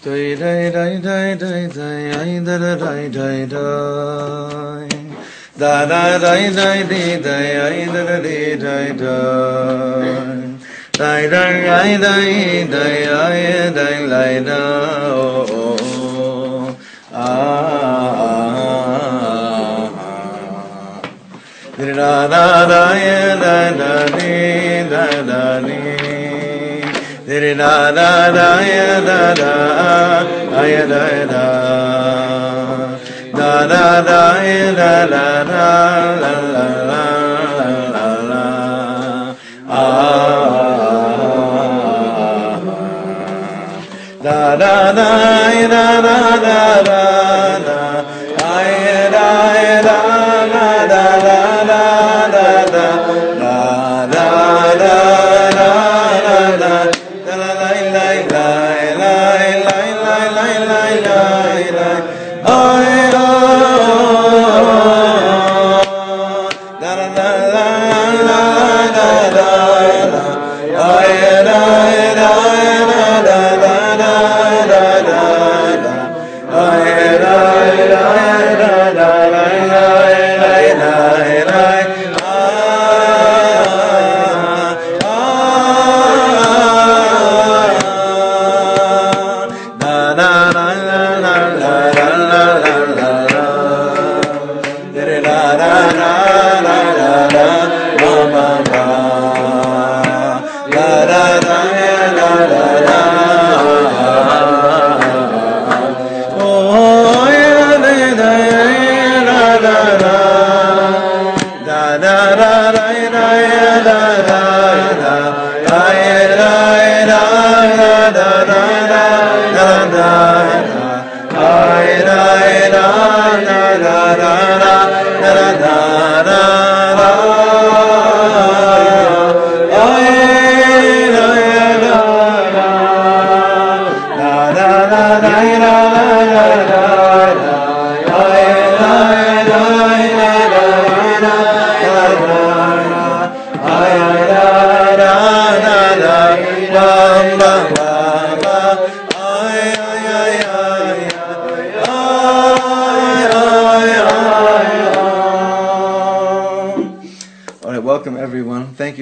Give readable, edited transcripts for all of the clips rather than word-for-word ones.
Dai dai dai dai dai dai da da dai dai dai da da dai dai dai dai da da dai dai dai dai dai dai dai dai dai da oh da da da da da da da da da da da ya da da ya da da da da ya da da la la la la la da da da ya da da da da ya da ya da da da da da da da da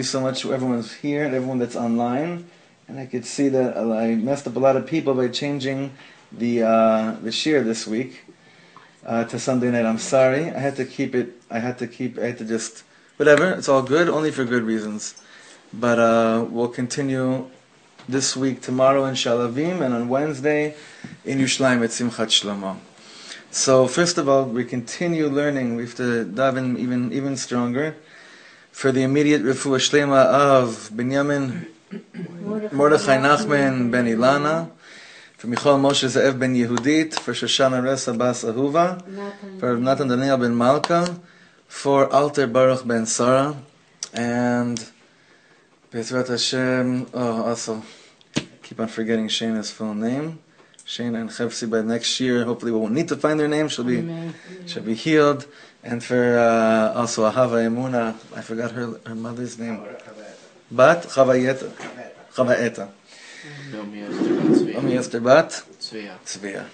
so much to everyone who's here and everyone that's online. And I could see that I messed up a lot of people by changing the shiur this week to Sunday night. I'm sorry. I had to just whatever. It's all good, only for good reasons. But we'll continue this week tomorrow in Shalavim and on Wednesday in Yerushalayim at Simchat Shlomo. So first of all, we continue learning. We have to dive in even stronger. For the immediate refuah shlema of Binyamin Mordechai Nachman ben Ilana, for Michal Moshe Ze'ev ben Yehudit, for Shoshana Resa Bas Ahuva, for Natan Daniel ben Malka, for Alter Baruch ben Sarah, and Bezrat Hashem, also keep on forgetting Shayna's full name. Shayna and Chevsi by next year, hopefully we won't need to find their name, she'll be healed. And for also Ahava Emuna, I forgot her mother's name. Bat Chavayeta. Chavaeta. Omi Esther Bat Tzviya.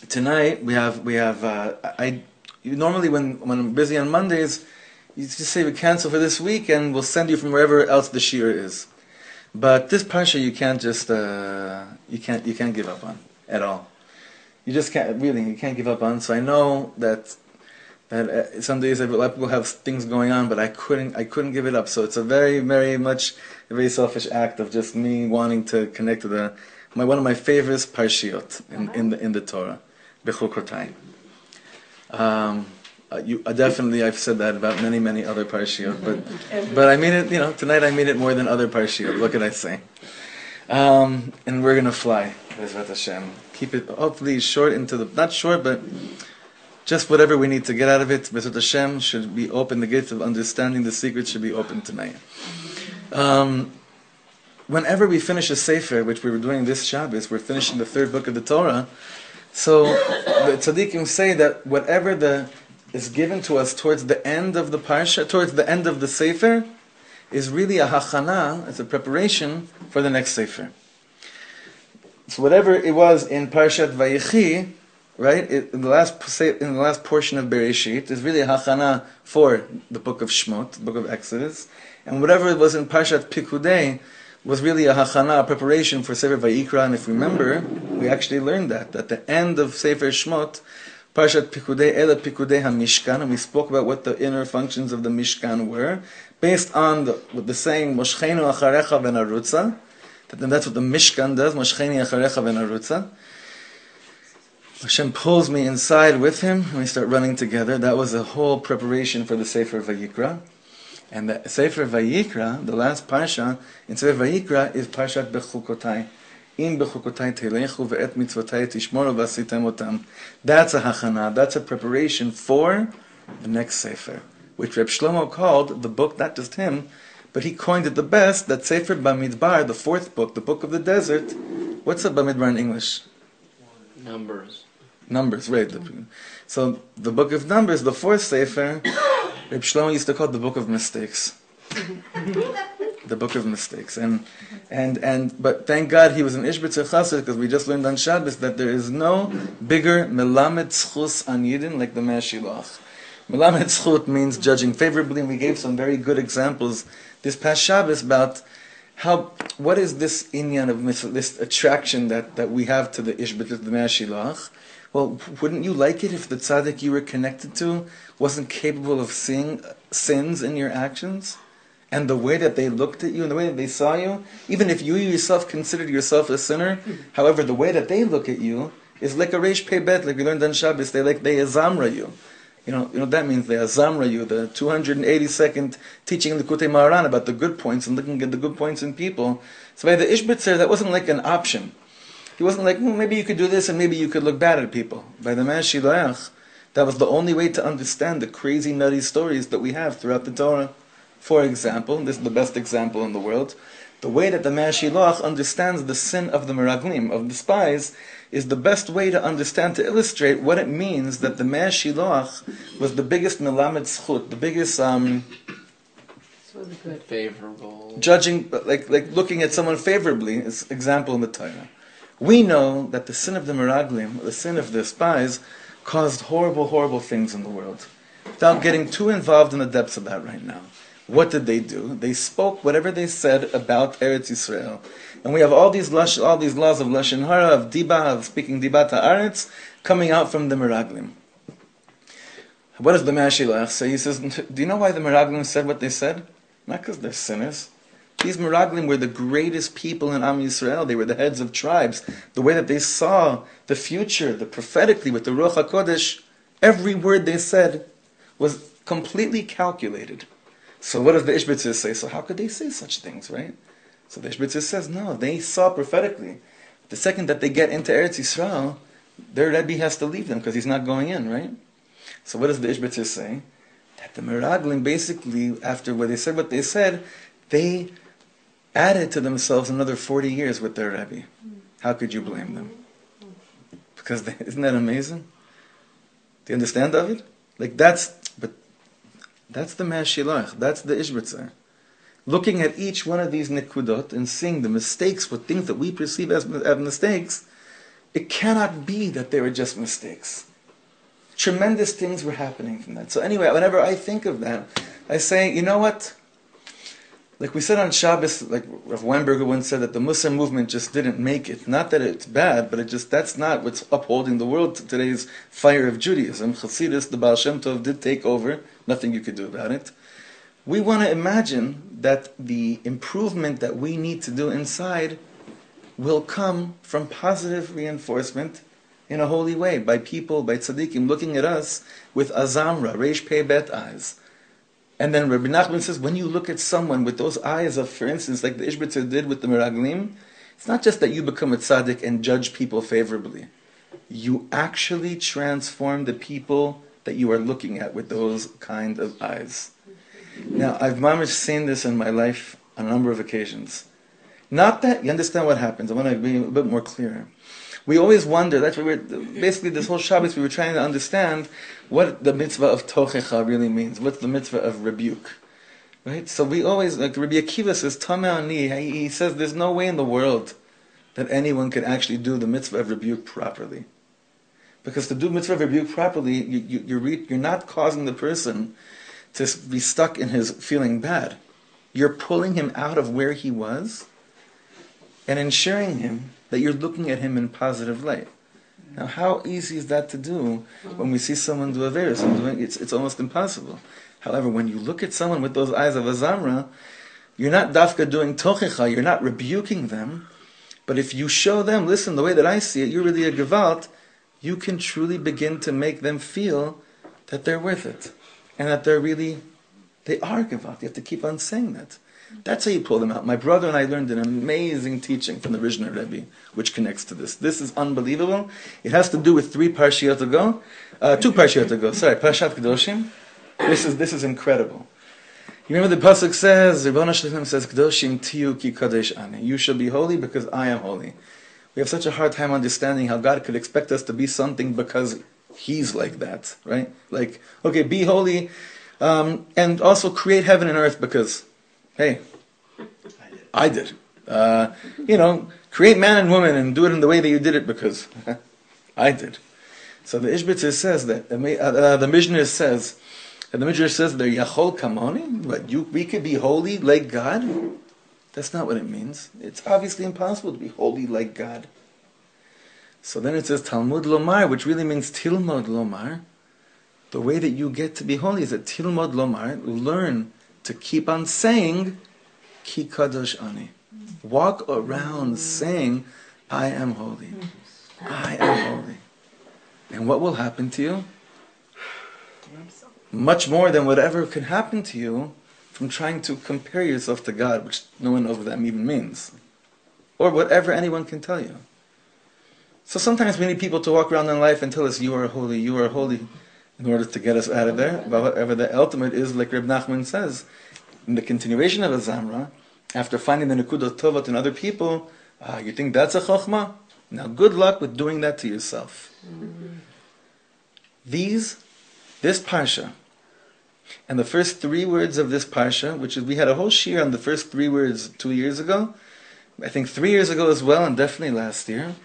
Tonight we have normally when I'm busy on Mondays, you just say we cancel for this week and we'll send you from wherever else the shiur is. But this parsha you can't just you can't give up on at all. You just can't give up on. So I know that some days a lot of people have things going on, but I couldn't give it up. So it's a very, very much a very selfish act of just me wanting to connect to one of my favorite parshiot in the Torah, Bechukatai. Definitely I've said that about many other parshiot, but I mean it. Tonight I mean it more than other parshiot. What can I say? And we're gonna fly, Bezrat Hashem. Keep it hopefully short not short, but just whatever we need to get out of it. Bezrat Hashem should be open. The gates of understanding the secret should be open tonight. Whenever we finish a sefer, which we were doing this Shabbos, we're finishing the third book of the Torah. So the tzaddikim say that whatever is given to us towards the end of the parsha, towards the end of the sefer, is really a hachana, it's a preparation for the next sefer. So whatever it was in Parshat Vayechi, right, in the last portion of Bereshit, is really a hachana for the book of Shmot, the book of Exodus, and whatever it was in Parshat Pikudei was really a hachana, a preparation for Sefer Vayikra. And if you remember, we actually learned that at the end of Sefer Shmot, Parshat Pikudei, Ela Pikudei HaMishkan, and we spoke about what the inner functions of the Mishkan were, based on the saying, Moshchenu Acharecha V'Narutza, that's what the Mishkan does, Moshcheni Acharecha V'Narutza. Hashem pulls me inside with Him, and we start running together. That was a whole preparation for the Sefer Vayikra. And the Sefer Vayikra, the last parsha in Sefer Vayikra, is Parshat Bechukatai. In Bechukatai Telechu ve'et mitzvotai tishmoru v'asitem otam. That's a hachana, that's a preparation for the next Sefer, which Rabbi Shlomo called the book, not just him, but he coined it the best, that Sefer Bamidbar, the fourth book, the book of the desert. What's a Bamidbar in English? Numbers. Numbers, right. So the book of Numbers, the fourth Sefer, Rabbi Shlomo used to call it the book of mistakes. The book of mistakes. But thank God he was an Ishbitzer Chassid, because we just learned on Shabbos that there is no bigger Melamed Zchus an Yidin like the Me'ashilach. Melamed Zchut means judging favorably, and we gave some very good examples this past Shabbos about what is this inyan of this attraction that we have to the Ishbitzer, the Me'ashilach. Well, wouldn't you like it if the tzaddik you were connected to wasn't capable of seeing sins in your actions? And the way that they looked at you and the way that they saw you, even if you yourself considered yourself a sinner, however, the way that they look at you is like a reish pei bet, like we learned on Shabbos, they azamra you. You know what that means, they azamra you, the 282nd teaching in the Likutei Maharan about the good points and looking at the good points in people. So by the Ishbitzer, that wasn't like an option. He wasn't like, maybe you could do this and maybe you could look bad at people. By the Man Shiloach, that was the only way to understand the crazy, nutty stories that we have throughout the Torah. For example, this is the best example in the world, the way that the Man Shiloach understands the sin of the Meraglim, of the spies, is the best way to understand, to illustrate what it means that the Man Shiloach was the biggest Melamed Zchut, the biggest favorable judging, like looking at someone favorably, is example in the Torah. We know that the sin of the Meraglim, the sin of the spies, caused horrible, horrible things in the world. Without getting too involved in the depths of that right now. What did they do? They spoke whatever they said about Eretz Yisrael. And we have all these laws of Lashon Hara, of Diba, of speaking Dibat HaAretz, coming out from the Meraglim. What does the Me'ashilach say? He says, do you know why the Meraglim said what they said? Not because they're sinners. These Meraglim were the greatest people in Am Yisrael. They were the heads of tribes. The way that they saw the future, prophetically, with the Ruach HaKodesh, every word they said was completely calculated. So what does the Ishbitzer say? So how could they say such things, right? So the Ishbitzer says, no, they saw prophetically. The second that they get into Eretz Yisrael, their Rebbe has to leave them because he's not going in, right? So what does the Ishbitzer say? That the Meraglim basically, after what they said, they added to themselves another 40 years with their Rebbe. How could you blame them? Because isn't that amazing? Do you understand, David? That's the Me'ashilach, that's the Ishbitzer. Looking at each one of these nikudot and seeing the mistakes, what things that we perceive as mistakes, it cannot be that they were just mistakes. Tremendous things were happening from that. So anyway, whenever I think of that, I say, you know what? Like we said on Shabbos, like Rav Weinberger once said that the Muslim movement just didn't make it. Not that it's bad, but that's not what's upholding the world to today's fire of Judaism. Chassidus, the Baal Shem Tov, did take over. Nothing you could do about it. We want to imagine that the improvement that we need to do inside will come from positive reinforcement in a holy way, by people, by tzaddikim, looking at us with azamra, reish pei bet eyes. And then Rabbi Nachman says, when you look at someone with those eyes of, for instance, like the Ishbitzer did with the Meraglim, it's not just that you become a tzaddik and judge people favorably. You actually transform the people that you are looking at with those kind of eyes. Now, I've mamish seen this in my life on a number of occasions. Not that, you understand what happens, I want to be a bit more clear. We always wonder, that's what basically this whole Shabbos we were trying to understand what the mitzvah of tochecha really means. What's the mitzvah of rebuke? Right? So we always, like Rabbi Akiva says, Tameh ani, he says there's no way in the world that anyone could actually do the mitzvah of rebuke properly. Because to do mitzvah of rebuke properly, you're not causing the person to be stuck in his feeling bad. You're pulling him out of where he was and ensuring him that you're looking at him in positive light. Now, how easy is that to do when we see someone do averos? It's almost impossible. However, when you look at someone with those eyes of a zamra, you're not dafka doing tochicha, you're not rebuking them, but if you show them, listen, the way that I see it, you're really a gewalt, you can truly begin to make them feel that they're worth it. And that they are gewalt. You have to keep on saying that. That's how you pull them out. My brother and I learned an amazing teaching from the Rizhner Rebbe, which connects to this. This is unbelievable. It has to do with 2 parshiyot ago. Parashat Kedoshim. This is incredible. You remember the pasuk says, Ribono Shel Olam says, Kedoshim tiyu ki kadosh ani. You shall be holy because I am holy. We have such a hard time understanding how God could expect us to be something because He's like that, right? Like, okay, be holy, and also create heaven and earth because, hey, I did. Create man and woman and do it in the way that you did it because I did. So the Ishbitzer says that, the Mishnah says, and the Midrash says they're Yachol Kamoni, but we could be holy like God. That's not what it means. It's obviously impossible to be holy like God. So then it says Talmud Lomar, which really means Tilmod Lomar. The way that you get to be holy is that Tilmod Lomar, learn to keep on saying Ki Kadosh Ani. Walk around saying, I am holy. I am holy. And what will happen to you? Much more than whatever could happen to you from trying to compare yourself to God, which no one knows what that even means. Or whatever anyone can tell you. So sometimes we need people to walk around in life and tell us, you are holy, in order to get us out of there. But whatever the ultimate is, like Reb Nachman says, in the continuation of a Zamra, after finding the Nekudot Tovot in other people, you think that's a Chokhmah? Now good luck with doing that to yourself. This Parsha, and the first 3 words of this Parsha, which is, we had a whole shiur on the first 3 words 2 years ago, I think 3 years ago as well, and definitely last year.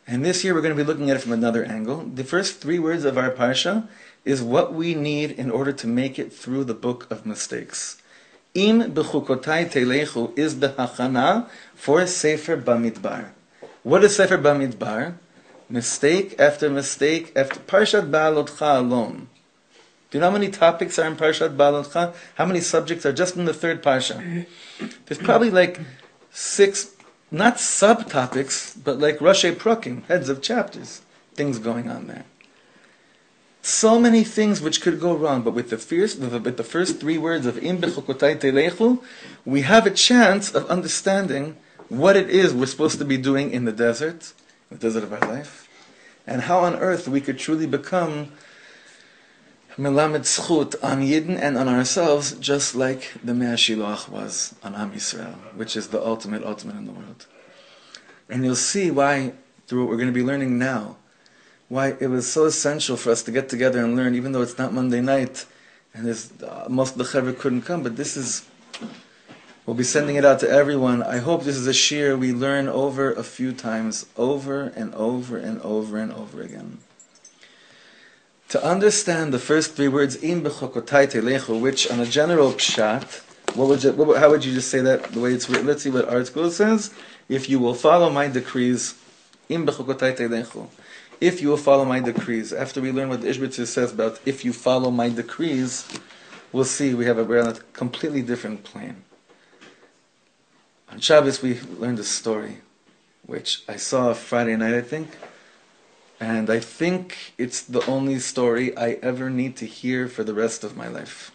And this year we're going to be looking at it from another angle. The first 3 words of our Parsha is what we need in order to make it through the book of mistakes. Im Bechukatai Telechu is the hachana for Sefer Bamidbar. What is Sefer Bamidbar? Mistake after mistake after Parshat Ba'alotcha alone. Do you know how many topics are in Parshat Ba'alotcha? How many subjects are just in the 3rd Parsha? There's probably like 6, not subtopics, but like Rashi Prakim, heads of chapters, things going on there. So many things which could go wrong, but with the first 3 words of Im Bechukatai Telechu, we have a chance of understanding what it is we're supposed to be doing in the desert of our life, and how on earth we could truly become Melamed Zchut on Yidden and on ourselves, just like the Mea Shiloach was on Am Yisrael, which is the ultimate in the world. And you'll see why, through what we're going to be learning now, why it was so essential for us to get together and learn, even though it's not Monday night, and most of the Chevra couldn't come, but we'll be sending it out to everyone. I hope this is a shiur we learn over a few times, over and over and over and over again. To understand the first 3 words, Im Bechukatai Telechu, which on a general pshat, how would you just say that the way it's written? Let's see what Art School says. If you will follow my decrees, Im Bechukatai Telechu. If you will follow my decrees. After we learn what the Ishbitzer says about if you follow my decrees, we'll see we're on a completely different plane. On Shabbos we learned a story, which I saw Friday night, I think. And I think it's the only story I ever need to hear for the rest of my life.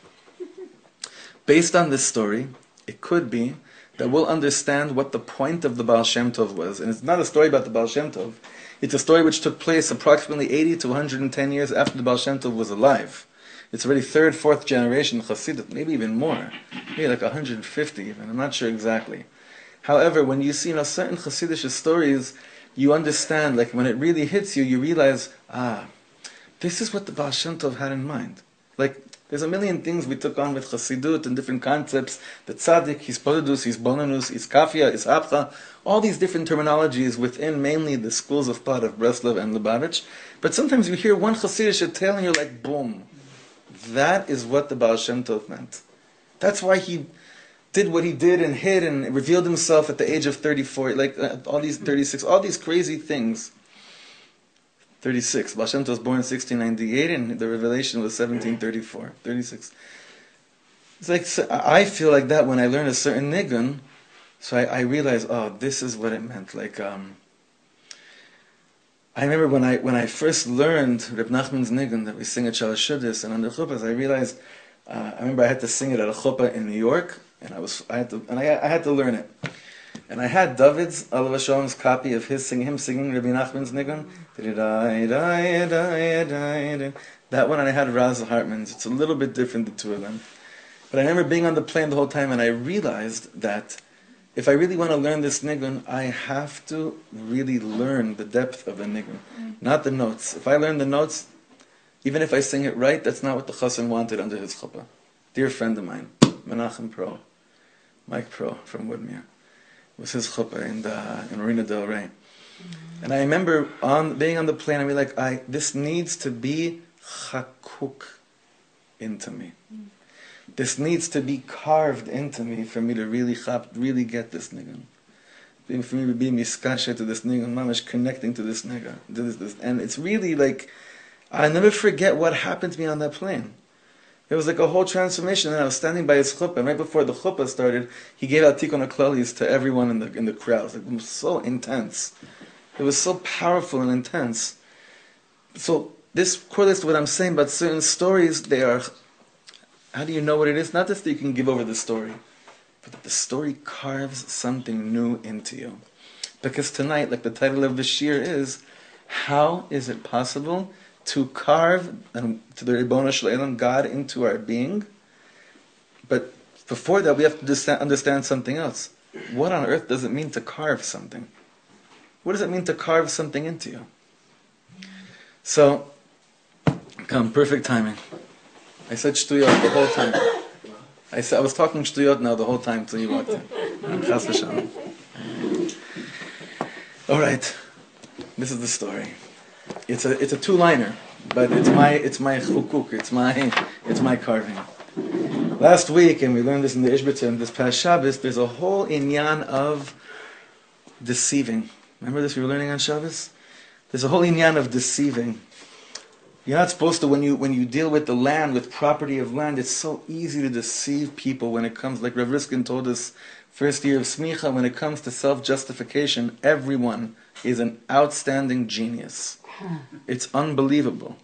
Based on this story, it could be that we'll understand what the point of the Baal Shem Tov was. And it's not a story about the Baal Shem Tov. It's a story which took place approximately 80 to 110 years after the Baal Shem Tov was alive. It's already 3rd, 4th generation Chassidut, maybe even more. Maybe like 150 even, I'm not sure exactly. However, when you see certain Chassidish stories, you understand, like when it really hits you, you realize, this is what the Baal Shem Tov had in mind. Like, There's a million things we took on with Chassidut and different concepts. The tzaddik, his polidus, his bonanus, his kafia, his hapcha, all these different terminologies within mainly the schools of thought of Breslov and Lubavitch. But sometimes you hear one Chassidish tale and you're like, boom. That is what the Baal Shem Tov meant. That's why he did what he did and hid and revealed himself at the age of 34, like all these 36, all these crazy things. 36. Baal Shem Tov was born in 1698 and the revelation was 1734. 36. It's like, so I feel like that when I learn a certain Nigun, so I realize, oh, this is what it meant. Like, I remember when I first learned Reb Nachman's Nigun that we sing at Shalosh Shuddis and on the chuppahs, I realized, I remember I had to sing it at a chuppah in New York, and I had to learn it. And I had David's, Alav Shalom's copy of him singing Rabbi Nachman's Nigun. That one, and I had Raz Hartman's. It's a little bit different, the two of them. But I remember being on the plane the whole time, and I realized that if I really want to learn this Nigun, I have to really learn the depth of the Nigun, not the notes. If I learn the notes, even if I sing it right, that's not what the Chassan wanted under his chuppah. Dear friend of mine, Menachem Pro, Mike Pro from Woodmere, was his chuppah in Marina Del Rey. And I remember being on the plane, I mean, like, this needs to be chakuk into me. This needs to be carved into me for me to really get this nigun. For me to be miskashe to this nigun, mamash connecting to this nigun. And it's really like, I never forget what happened to me on that plane. It was like a whole transformation, and I was standing by his chuppah, and right before the chuppah started, he gave out tikkun haklalis to everyone in the crowd. It was so intense. It was so powerful and intense. So this correlates to what I'm saying about certain stories. They are, how do you know what it is? Not just that you can give over the story, but that the story carves something new into you. Because tonight, like the title of the shiur is, how is it possible to carve to the Ribono Shel Olam, God, into our being? But before that, we have to understand something else. What on earth does it mean to carve something? What does it mean to carve something into you? So, perfect timing. I said shtuyot the whole time. I was talking shtuyot now the whole time till you walked in. Chas v'shalom. All right, this is the story. It's a two-liner, but it's my chukuk, it's my carving. Last week, and we learned this in the Ishbitzer, and this past Shabbos, there's a whole inyan of deceiving. Remember this we were learning on Shabbos? There's a whole inyan of deceiving. You're not supposed to, when you deal with the land, with property of land, it's so easy to deceive people when it comes, like Rav Riskin told us, first year of Smicha, when it comes to self-justification, everyone is an outstanding genius. It's unbelievable.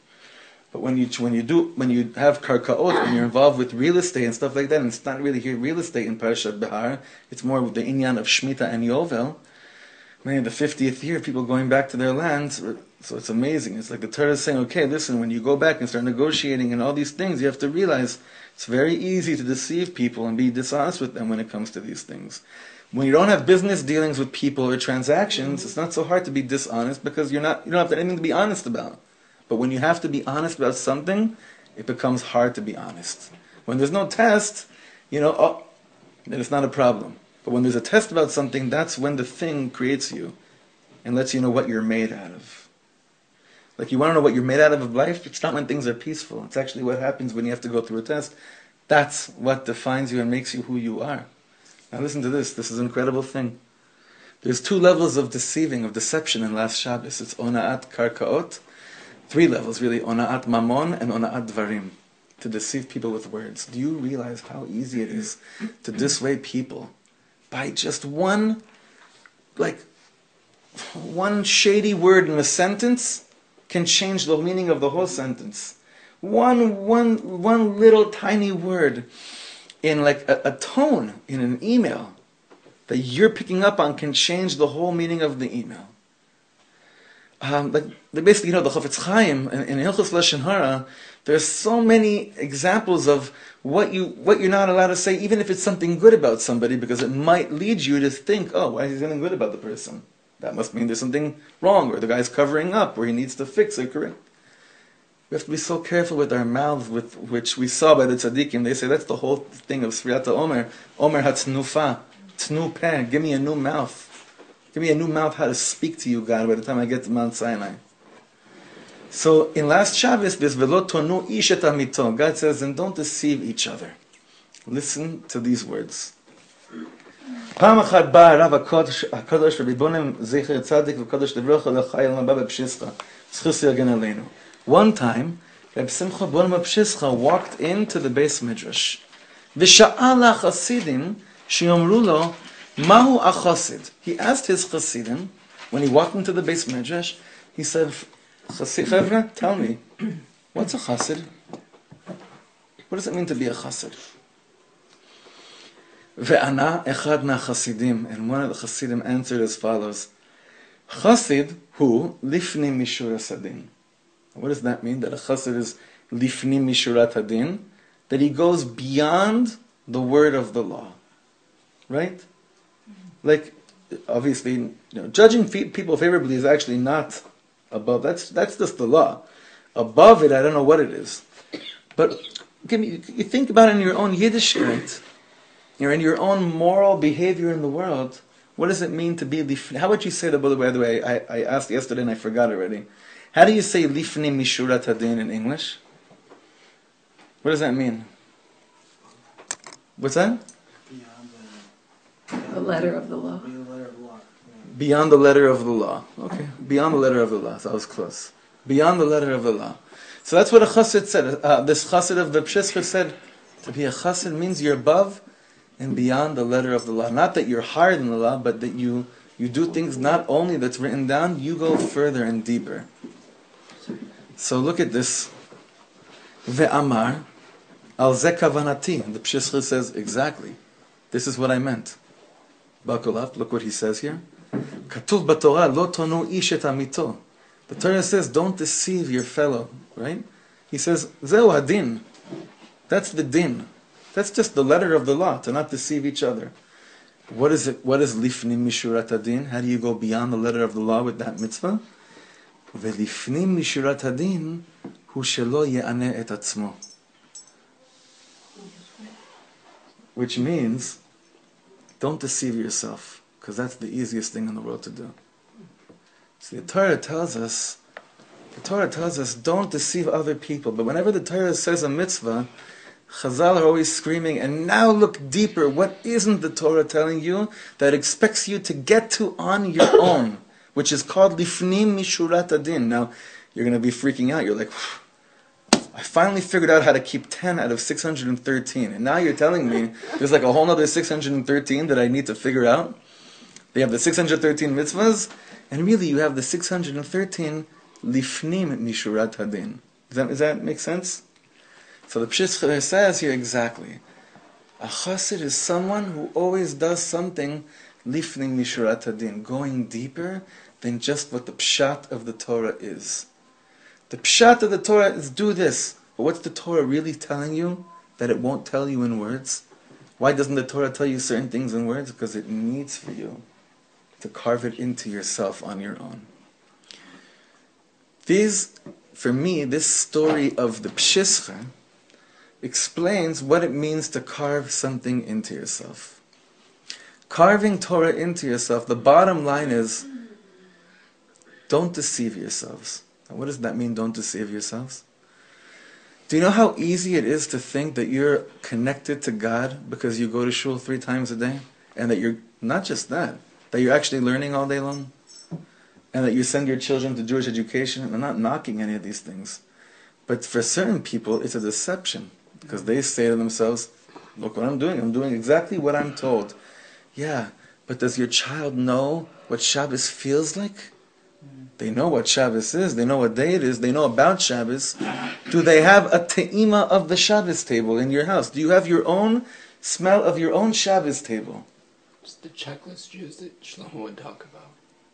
But when you have karkaot, when you're involved with real estate and stuff like that, and it's not really here real estate in Parashat Behar, it's more with the inyan of Shemitah and Yovel. In the 50th year, people going back to their lands, so it's amazing. It's like the Torah is saying, okay, listen, when you go back and start negotiating and all these things, you have to realize it's very easy to deceive people and be dishonest with them when it comes to these things. When you don't have business dealings with people or transactions, it's not so hard to be dishonest because you don't have anything to be honest about. But when you have to be honest about something, it becomes hard to be honest. When there's no test, then it's not a problem. But when there's a test about something, that's when the thing creates you and lets you know what you're made out of. Like, you want to know what you're made out of life? It's not when things are peaceful. It's actually what happens when you have to go through a test. That's what defines you and makes you who you are. Now listen to this. This is an incredible thing. There's two levels of deception in last Shabbos. It's ona'at karkaot. 3 levels, really. Ona'at mamon and ona'at dvarim. To deceive people with words. Do you realize how easy it is to dissuade people by just one shady word in a sentence can change the meaning of the whole sentence. One little tiny word in like a tone in an email that you're picking up on can change the whole meaning of the email. Basically, the Chofetz Chaim in Hilchos Lashon Hara, there's so many examples of what you're not allowed to say, even if it's something good about somebody, because it might lead you to think, oh, why is he something good about the person? That must mean there's something wrong, or the guy's covering up, or he needs to fix or correct. We have to be so careful with our mouths, with which we saw by the tzaddikim. They say that's the whole thing of Sfirata Omer. Omer hatznufa, tnu peh. Give me a new mouth. Give me a new mouth how to speak to you, God, by the time I get to Mount Sinai. So in last Shabbos, this velo tonu ish et amito. God says, and don't deceive each other. Listen to these words. פעם אחת בא הרב הקדוש רבי בונם זכר צדיק וקדוש לברכה לחייל מבא בפשיסחה. זכוס יגן עלינו. One time, Reb Simcha Bonam Pshischa walked into the base midrash. V'sha'al ha'chasidim she'omru lo, mahu achasid. He asked his chasidim, when he walked into the base midrash, he said, Chevra, tell me, what's a chasid? What does it mean to be a chasid? Ve'ana echad ma'chasidim, and one of the chasidim answered as follows, Chasid hu lifni mishuras hadin. What does that mean? That a chassid is lifni mishurat hadin, that he goes beyond the word of the law, right? Like, obviously, judging people favorably is actually not above. That's just the law. Above it, I don't know what it is. But you think about it in your own Yiddishkeit, in your own moral behavior in the world. What does it mean to be lifni? How would you say that? By the way, I asked yesterday and I forgot already. How do you say lifni mishurat hadin in English? What does that mean? What's that? The letter of the law. Beyond the letter of the law. Okay. Beyond the letter of the law. So I was close. Beyond the letter of the law. So that's what a chassid said. This chassid of the Pshischa said, to be a chassid means you're above and beyond the letter of the law. Not that you're higher than the law, but that you do things not only that's written down, you go further and deeper. So look at this. Ve'amar al ze kavanati. The Pshischa says, exactly. This is what I meant. Buckle up. Look what he says here. Katuv b'Torah lo tonu ish et amito. The Torah says, don't deceive your fellow. Right? He says, zeu hadin. That's the din. That's just the letter of the law, to not deceive each other. What is it? What is lifnim mishurat hadin? How do you go beyond the letter of the law with that mitzvah? Velifnim mishurat hadin hu shelo ye'aneh et atzmo. Which means, don't deceive yourself, because that's the easiest thing in the world to do. So the Torah tells us, don't deceive other people. But whenever the Torah says a mitzvah, Chazal are always screaming, and now look deeper. What isn't the Torah telling you that expects you to get to on your own, which is called lifnim mishurat hadin? Now, you're going to be freaking out. You're like, I finally figured out how to keep 10 out of 613. And now you're telling me there's like a whole other 613 that I need to figure out? They have the 613 mitzvahs, and really you have the 613 lifnim mishurat hadin. Does that make sense? So the Pshischa says here exactly. A chassid is someone who always does something lifnim mishurat hadin, going deeper than just what the pshat of the Torah is. The pshat of the Torah is do this. But what's the Torah really telling you that it won't tell you in words? Why doesn't the Torah tell you certain things in words? Because it needs for you to carve it into yourself on your own. For me, this story of the Pshischa explains what it means to carve something into yourself. Carving Torah into yourself, the bottom line is, don't deceive yourselves. Now, what does that mean, don't deceive yourselves? Do you know how easy it is to think that you're connected to God because you go to shul 3 times a day? And that you're, not just that you're actually learning all day long? And that you send your children to Jewish education? And I'm not knocking any of these things. But for certain people, it's a deception. Because they say to themselves, look what I'm doing. I'm doing exactly what I'm told. Yeah, but does your child know what Shabbos feels like? They know what Shabbos is. They know what day it is. They know about Shabbos. Do they have a te'ima of the Shabbos table in your house? Do you have your own smell of your own Shabbos table? It's the checklist Jews that Shlomo would talk about.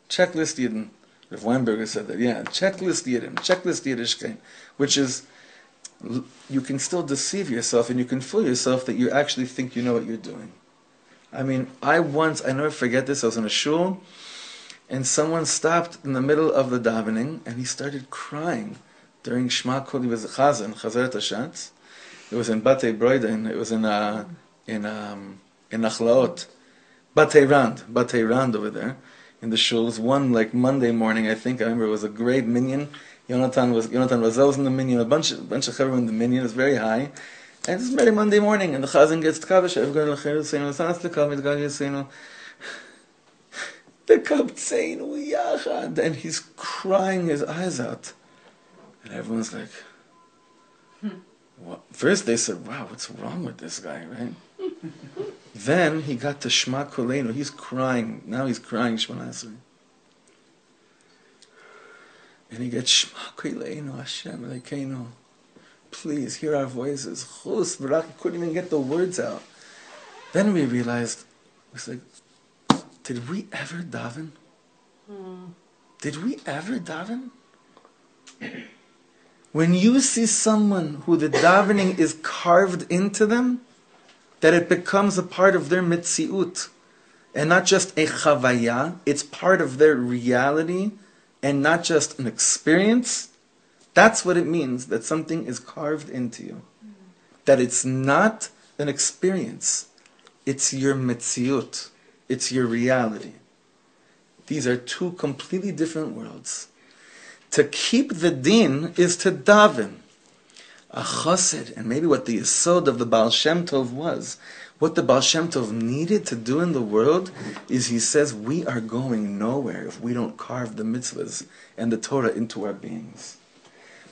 Checklist Yidden. Rav Weinberger said that. Yeah, checklist Yidden. Checklist Yiddishkeit. Which is, you can still deceive yourself and you can fool yourself that you actually think you know what you're doing. I mean, I never forget this, I was in a shul, and someone stopped in the middle of the davening, and he started crying during Shema Kol, he was a Chazan, Chazeret Hashatz. It was in Batei Broiden, it was in Nachlaot. Batei Rand over there, in the shul. It was one like Monday morning, I think. I remember it was a great minyan. Yonatan Razel was in the minyan, a bunch of Chaver in the minyan. It was very high. And it's very Monday morning, and the Chazan gets Tkavish, and he's crying his eyes out. And everyone's like, what? First they said, wow, what's wrong with this guy, right? Then he got to Shema Koleinu. He's crying. Now he's crying Shema Esrei. And he gets Shema Koleinu, Hashem Elokeinu. Please hear our voices. Chus, couldn't even get the words out. Then we realized, we said, did we ever daven? Did we ever daven? When you see someone who the davening is carved into them, that it becomes a part of their mitziut, and not just a chavaya, it's part of their reality, and not just an experience, that's what it means, that something is carved into you. That it's not an experience, it's your mitziut, it's your reality. These are two completely different worlds. To keep the din is to daven. A chassid, and maybe what the yesod of the Baal Shem Tov was, what the Baal Shem Tov needed to do in the world, is he says, we are going nowhere if we don't carve the mitzvahs and the Torah into our beings.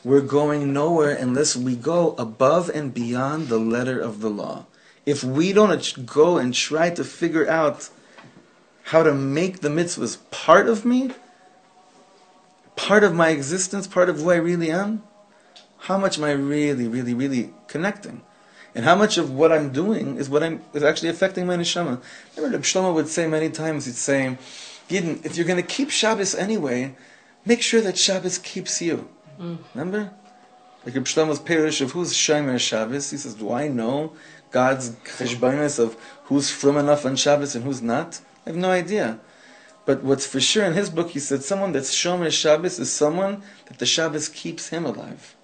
We're going nowhere unless we go above and beyond the letter of the law. If we don't go and try to figure out how to make the mitzvahs part of me, part of my existence, part of who I really am, how much am I really, really, really connecting? And how much of what I'm doing is actually affecting my neshama? Remember, Rabbi Shlomo would say many times, he'd say, Yidden, if you're going to keep Shabbos anyway, make sure that Shabbos keeps you. Remember? Like Rabbi Shlomo's Perush of who's Shomer Shabbos, he says, do I know God's cheshbonos of who's from enough on Shabbos and who's not? I have no idea. But what's for sure in his book, he said, someone that's Shomer Shabbos is someone that the Shabbos keeps him alive.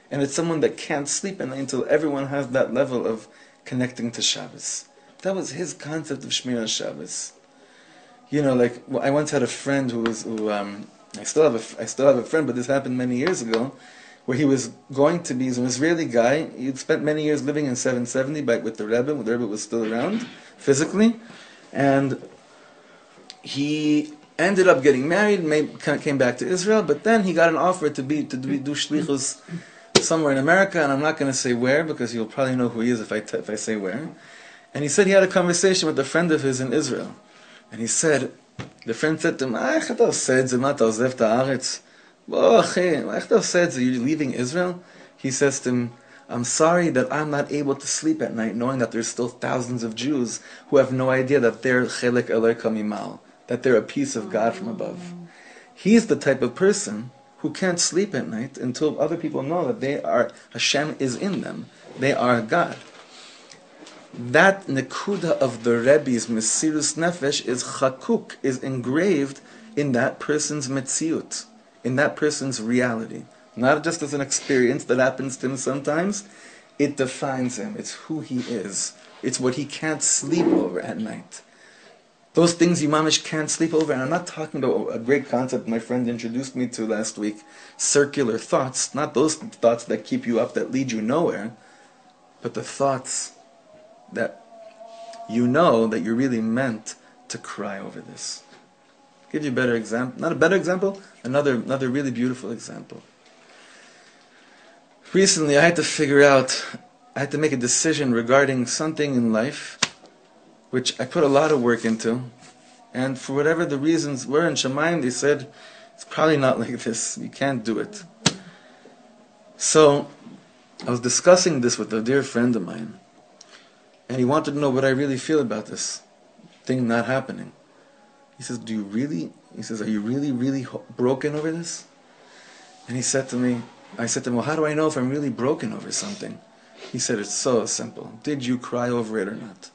And it's someone that can't sleep at night until everyone has that level of connecting to Shabbos. That was his concept of Shmir Shabbos. You know, like I once had a friend I still have a friend, but this happened many years ago, where he was going to be, he's an Israeli guy. He'd spent many years living in 770 with the Rebbe, when the Rebbe was still around physically, and he ended up getting married, came back to Israel, but then he got an offer to do shlichus somewhere in America, and I'm not going to say where, because you'll probably know who he is if I say where. And he said he had a conversation with a friend of his in Israel. And he said, the friend said to him, you're leaving Israel? He says to him, I'm sorry that I'm not able to sleep at night knowing that there's still thousands of Jews who have no idea that they're chelek Eloka mimal, that they're a piece of God from above. He's the type of person who can't sleep at night until other people know that Hashem is in them. They are God. That nekuda of the Rebbe's Mesirus Nefesh is chakuk, is engraved in that person's metziut, in that person's reality. Not just as an experience that happens to him sometimes, it defines him. It's who he is. It's what he can't sleep over at night. Those things you mamish can't sleep over, and I'm not talking about a great concept my friend introduced me to last week, circular thoughts, not those thoughts that keep you up, that lead you nowhere, but the thoughts that you know that you're really meant to cry over this. I'll give you a better example, not a better example, another really beautiful example. Recently I had to make a decision regarding something in life which I put a lot of work into, and for whatever the reasons were in Shemayim, they said, it's probably not like this, you can't do it. So, I was discussing this with a dear friend of mine, and he wanted to know what I really feel about this thing not happening. He says, are you really, really broken over this? And I said to him, well, how do I know if I'm really broken over something? He said, it's so simple. Did you cry over it or not?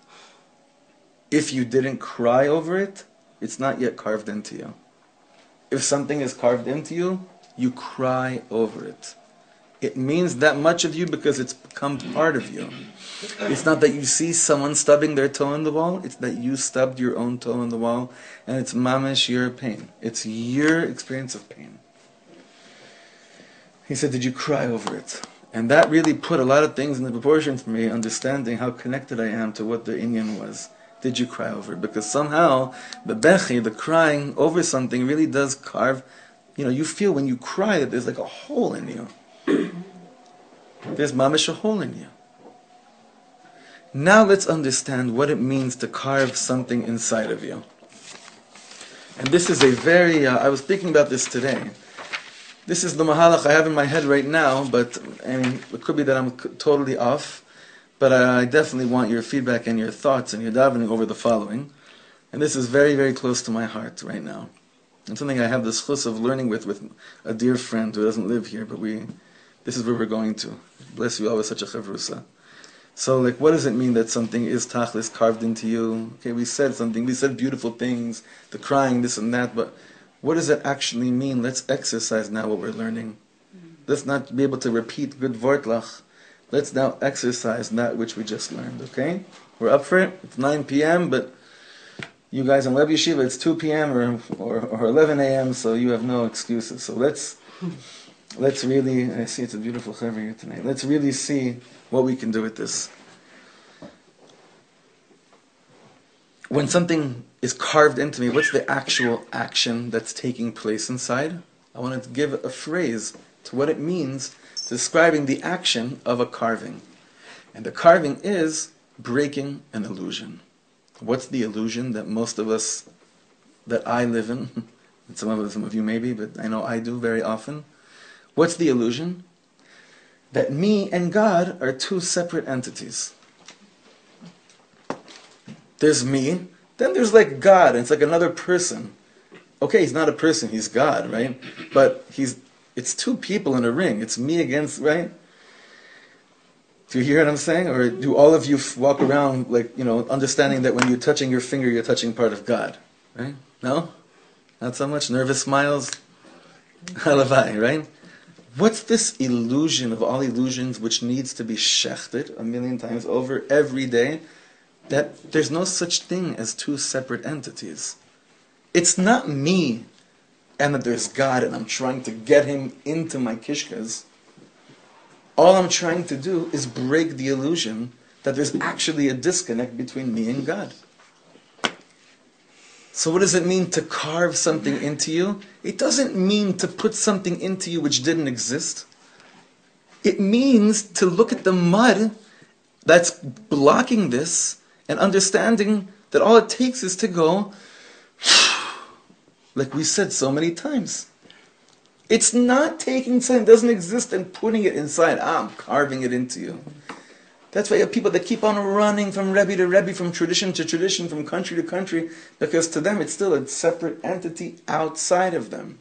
If you didn't cry over it, it's not yet carved into you. If something is carved into you, you cry over it. It means that much of you because it's become part of you. It's not that you see someone stubbing their toe in the wall, it's that you stubbed your own toe in the wall, and it's mamish your pain. It's your experience of pain. He said, did you cry over it? And that really put a lot of things into proportion for me, understanding how connected I am to what the inyan was. Did you cry over it? Because somehow, the bechi, the crying over something, really does carve. You feel when you cry that there's like a hole in you. There's mamish a hole in you. Now let's understand what it means to carve something inside of you. And this is a very, I was thinking about this today. This is the mahalach I have in my head right now, but it could be that I'm totally off. But I definitely want your feedback and your thoughts and your davening over the following. And this is very, very close to my heart right now. It's something I have the schus of learning with a dear friend who doesn't live here, but this is where we're going to. Bless you all with such a chavrusa. So, what does it mean that something is tachlis, carved into you? Okay, we said something, we said beautiful things, the crying, this and that, but what does it actually mean? Let's exercise now what we're learning. Let's not be able to repeat good vortlach. Let's now exercise that which we just learned, okay? We're up for it. It's 9 p.m., but you guys in Web Yeshiva, it's 2 p.m. or 11 a.m., so you have no excuses. So let's really, I see it's a beautiful chaver here tonight. Let's really see what we can do with this. When something is carved into me, what's the actual action that's taking place inside? I want to give a phrase to what it means, describing the action of a carving. And the carving is breaking an illusion. What's the illusion that most of us, that I live in, and some of you maybe, but I know I do very often. What's the illusion? That me and God are two separate entities. There's me, then there's God, and it's like another person. Okay, he's not a person, he's God, right? But it's two people in a ring. It's me against, right? Do you hear what I'm saying? Or do all of you walk around understanding that when you're touching your finger, you're touching part of God? Right? No? Not so much? Nervous smiles? Halavai, right? What's this illusion of all illusions which needs to be shechted 1,000,000 times over every day? That there's no such thing as two separate entities. It's not me and that there's God and I'm trying to get him into my kishkas. All I'm trying to do is break the illusion that there's actually a disconnect between me and God. So what does it mean to carve something into you? It doesn't mean to put something into you which didn't exist. It means to look at the mud that's blocking this and understanding that all it takes is to go, like we said so many times. It's not taking something that doesn't exist and putting it inside. I'm carving it into you. That's why you have people that keep on running from Rebbe to Rebbe, from tradition to tradition, from country to country, because to them it's still a separate entity outside of them.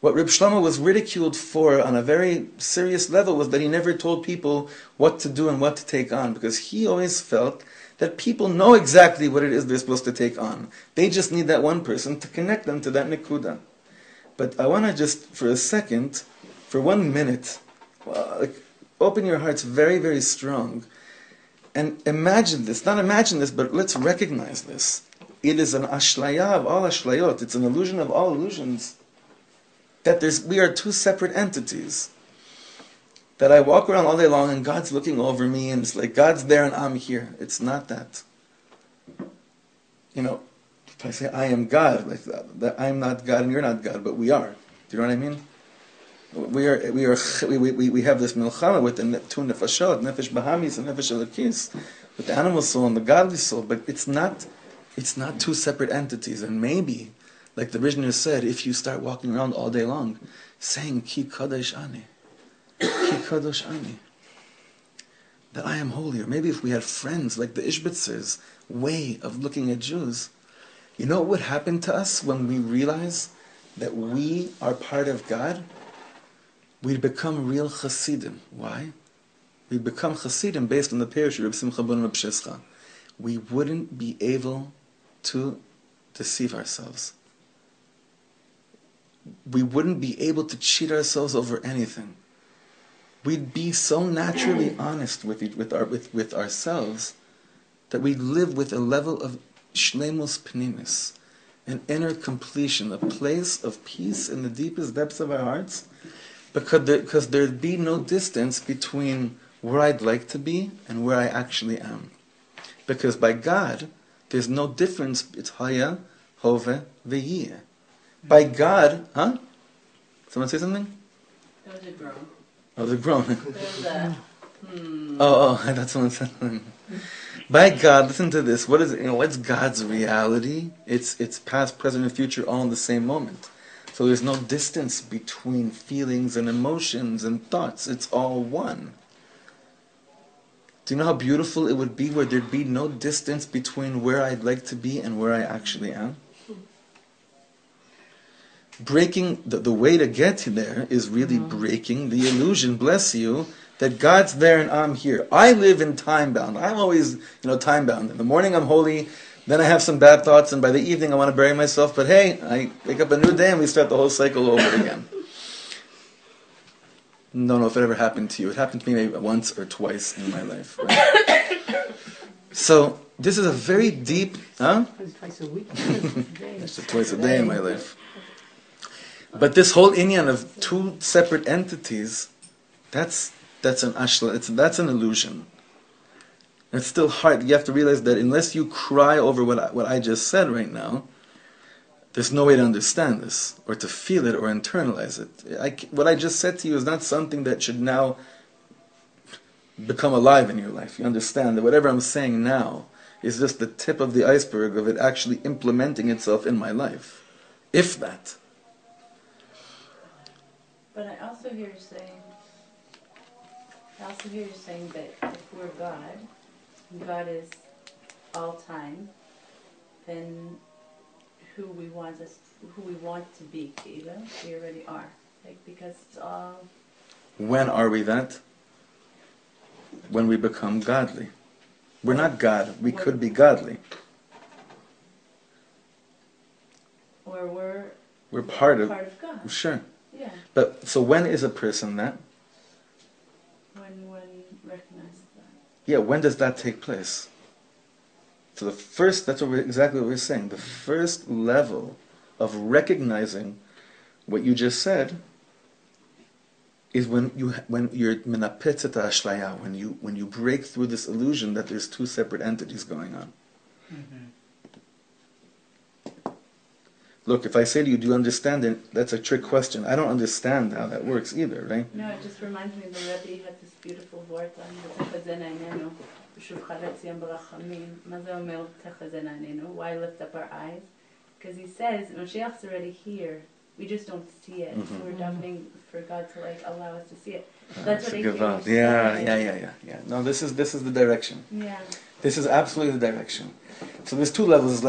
What Rabbi Shlomo was ridiculed for on a very serious level was that he never told people what to do and what to take on, because he always felt that people know exactly what it is they're supposed to take on. They just need that one person to connect them to that nekuda. But I want to just, for a second, for 1 minute, open your hearts very, very strong, and imagine this. Not imagine this, but let's recognize this. It is an ashlaya of all ashlayot. It's an illusion of all illusions. That we are two separate entities. That I walk around all day long and God's looking over me and it's like God's there and I'm here. It's not that. If I say I am God, like that I'm not God and you're not God, but we are. Do you know what I mean? We have this milchama with the two nefashot, nefesh bahamis and nefesh elokis, with the animal soul and the godly soul, but it's not two separate entities. And maybe, like the Rishner said, if you start walking around all day long saying Ki Kadosh Ani, Ki Kadosh Ani, that I am holy, or maybe if we had friends like the Ishbitzer's way of looking at Jews, you know what would happen to us when we realize that we are part of God? We'd become real Hasidim. Why? We'd become Hasidim based on the parish of Reb Simcha ben Reb Shescha. We wouldn't be able to deceive ourselves. We wouldn't be able to cheat ourselves over anything. we'd be so naturally honest with ourselves that we'd live with a level of shlemus pnimis, an inner completion, a place of peace in the deepest depths of our hearts, because there'd be no distance between where I'd like to be and where I actually am. Because by God, there's no difference. It's haya, hove, v'yeh. By God, huh? Someone say something? That was a groan. Oh, the groan. There's a Oh, I thought someone said something. By God, listen to this. What is it? What's God's reality? It's past, present, and future all in the same moment. So there's no distance between feelings and emotions and thoughts. It's all one. Do you know how beautiful it would be where there'd be no distance between where I'd like to be and where I actually am? Breaking, the way to get there is really breaking the illusion, bless you, that God's there and I'm here. I live in time-bound. I'm always, time-bound. In the morning I'm holy, then I have some bad thoughts, and by the evening I want to bury myself, but hey, I wake up a new day and we start the whole cycle over again. Don't know if it ever happened to you. It happened to me maybe once or twice in my life. Right? So, this is a very deep... Huh? Twice a week. That's just twice a day in my life. But this whole inyan of two separate entities, that's an ashla, that's an illusion. It's still hard. You have to realize that unless you cry over what I just said right now, there's no way to understand this, or to feel it, or internalize it. What I just said to you is not something that should now become alive in your life. You understand that whatever I'm saying now is just the tip of the iceberg of it actually implementing itself in my life. If that. But I also hear you saying that if we're God, and God is all time, then who we want to be, we already are. Because it's all... When are we that? When we become godly. We're not God. We could be godly. Or we're part of God. Sure. Yeah. But so when is a person that? When one recognizes that. Yeah, when does that take place? So the first, exactly what we're saying. The first level of recognizing what you just said is when you're menapetzet ha'ashlaya, when you break through this illusion that there's two separate entities going on. Mm-hmm. Look, if I say to you, do you understand it? That's a trick question. I don't understand how that works either, right? No, it just reminds me the Rebbe had this beautiful word on why lift up our eyes? Because he says, Mashiach's already here. We just don't see it. So we're davening for God to allow us to see it. That's what I hear you say. Yeah. No, this is the direction. Yeah. This is absolutely the direction. So there's two levels,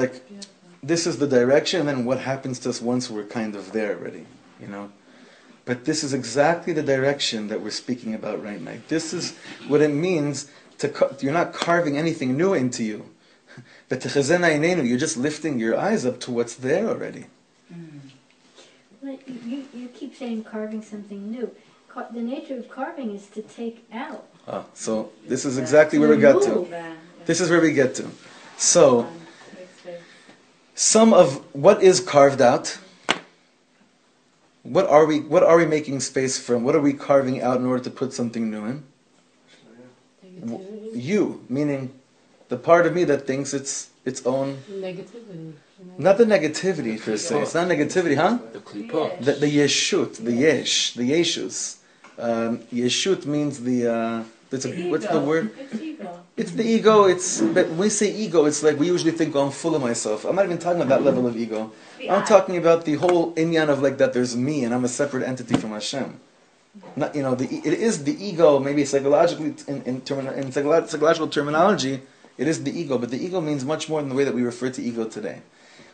this is the direction, and then what happens to us once we're kind of there already, But this is exactly the direction that we're speaking about right now. This is what it means you're not carving anything new into you. But you're just lifting your eyes up to what's there already. Well, you keep saying carving something new. The nature of carving is to take out. So this is exactly where we got to. This is where we get to. So, some of what is carved out, what are we making space from? What are we carving out in order to put something new in? You, meaning the part of me that thinks it's its own... Negativity. Not the negativity per se. It's not negativity, huh? The klipot. The yeshut, the yeshus. Yeshut means what's the word? It's ego. It's the ego. But when we say ego, it's like we usually think, I'm full of myself. I'm not even talking about that level of ego. I'm talking about the whole inyan of that there's me and I'm a separate entity from Hashem. Not, it is the ego, maybe psychologically, in psychological terminology, it is the ego, but the ego means much more than the way that we refer to ego today.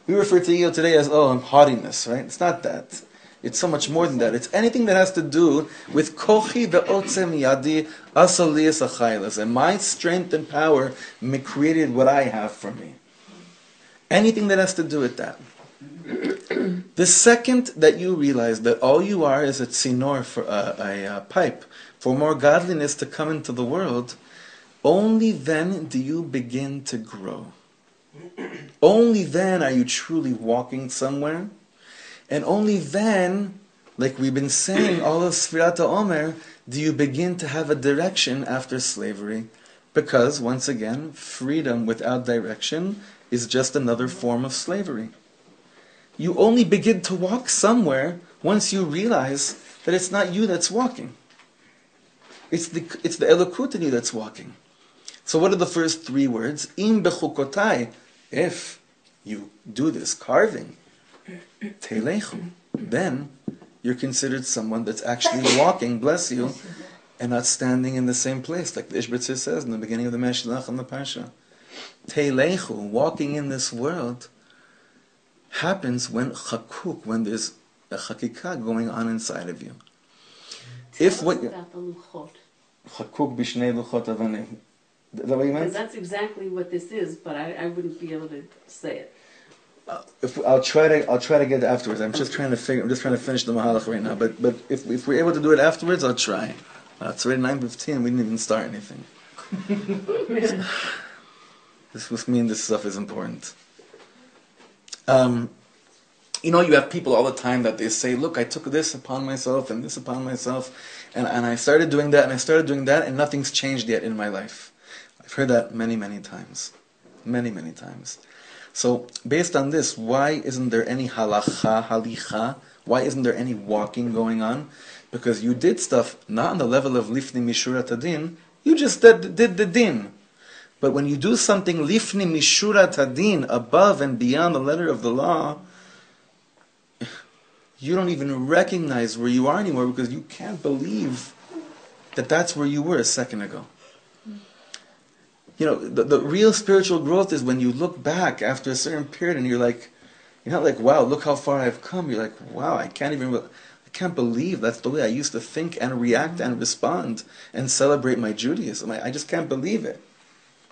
We refer to ego today as, haughtiness, right? It's not that. It's so much more than that. It's anything that has to do with kochi ve'otzem yadi asaliyas achaylas, and my strength and power created what I have for me. Anything that has to do with that. The second that you realize that all you are is a tzinor, for a pipe, for more godliness to come into the world, only then do you begin to grow. Only then are you truly walking somewhere. And only then, like we've been saying, all of Sfirat HaOmer, do you begin to have a direction after slavery. Because, once again, freedom without direction is just another form of slavery. You only begin to walk somewhere once you realize that it's not you that's walking. It's the Elokut in you that's walking. So what are the first three words? Im bechukatai. If you do this carving, telechu, then you're considered someone that's actually walking, bless you, and not standing in the same place, like the Ishbitzer says in the beginning of the Meshlach and the Parsha. Telechu, walking in this world, happens when chakuk, when there's a chakikah going on inside of you. If what about the luchot. chakuk bishnei luchot avanim. Is that what you meant? Because that's exactly what this is, but I wouldn't be able to say it. I'll try to get it afterwards. I'm just trying to finish the Mahalach right now. But if we're able to do it afterwards, I'll try. It's already 9:15. We didn't even start anything. This must mean this stuff is important. You have people all the time that they say, look, I took this upon myself and this upon myself, and I started doing that and I started doing that, and nothing's changed yet in my life. I've heard that many, many times. Many, many times. So, based on this, why isn't there any halicha? Why isn't there any walking going on? Because you did stuff not on the level of lifni mishurat adin, you just did the din. But when you do something lifni mishurat adin, above and beyond the letter of the law, you don't even recognize where you are anymore, because you can't believe that that's where you were a second ago. The real spiritual growth is when you look back after a certain period and you're not like, wow, look how far I've come. You're like, wow, I can't believe that's the way I used to think and react and respond and celebrate my Judaism. I just can't believe it.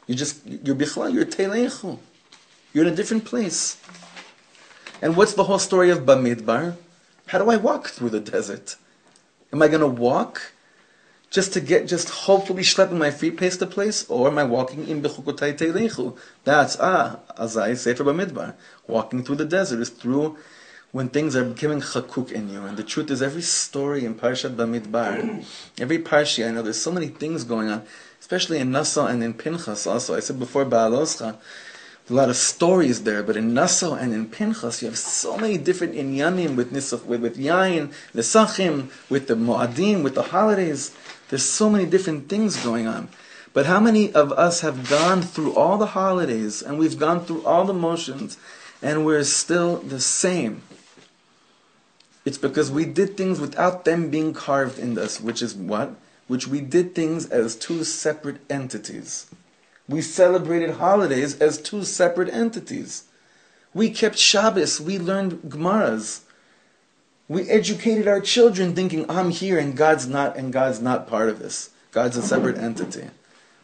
You're telechu. You're in a different place. And what's the whole story of Bamidbar? How do I walk through the desert? Am I going to walk just hopefully schlepping my feet place to place, or am I walking in Bechukatai Telechu? That's Azai Sefer Bamidbar. Walking through the desert is through when things are becoming chakuk in you. And the truth is, every story in Parshat Bamidbar, every Parshi, I know there's so many things going on, especially in Naso and in Pinchas also. I said before, Baaloscha, a lot of stories there, but in Naso and in Pinchas, you have so many different inyanim with Yain, the Sachim, with the Moadim, with the holidays. There's so many different things going on. But how many of us have gone through all the holidays, and we've gone through all the motions, and we're still the same? It's because we did things without them being carved in us, which is what? Which we did things as two separate entities. We celebrated holidays as two separate entities. We kept Shabbos, we learned Gemaras. We educated our children thinking, I'm here and God's not part of this. God's a separate entity.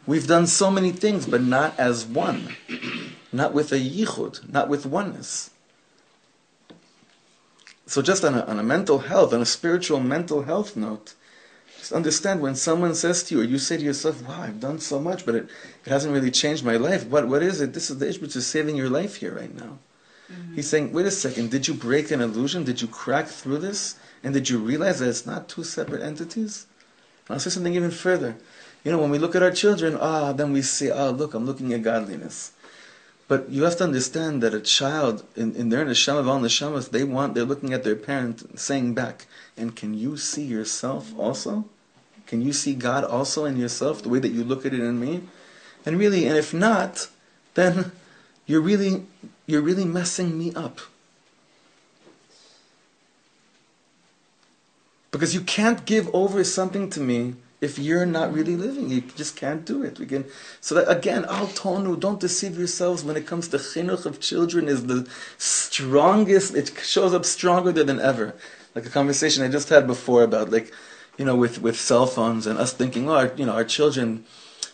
We've done so many things, but not as one. Not with a yichud, not with oneness. So just on a mental health, on a spiritual mental health note, just understand when someone says to you, or you say to yourself, wow, I've done so much, but it hasn't really changed my life. What is it? This is the Ishbitzer saving your life here right now. Mm-hmm. He's saying, wait a second, did you break an illusion? Did you crack through this? And did you realize that it's not two separate entities? And I'll say something even further. When we look at our children, then we say, look, I'm looking at godliness. But you have to understand that a child, in their neshama of all neshamas, they're looking at their parent saying back, and can you see yourself also? Can you see God also in yourself, the way that you look at it in me? And if not, then you're really messing me up. Because you can't give over something to me if you're not really living. You just can't do it. So that again, al tonu, don't deceive yourselves when it comes to chinuch of children is the strongest, it shows up stronger than ever. Like a conversation I just had before about with cell phones and us thinking, our children,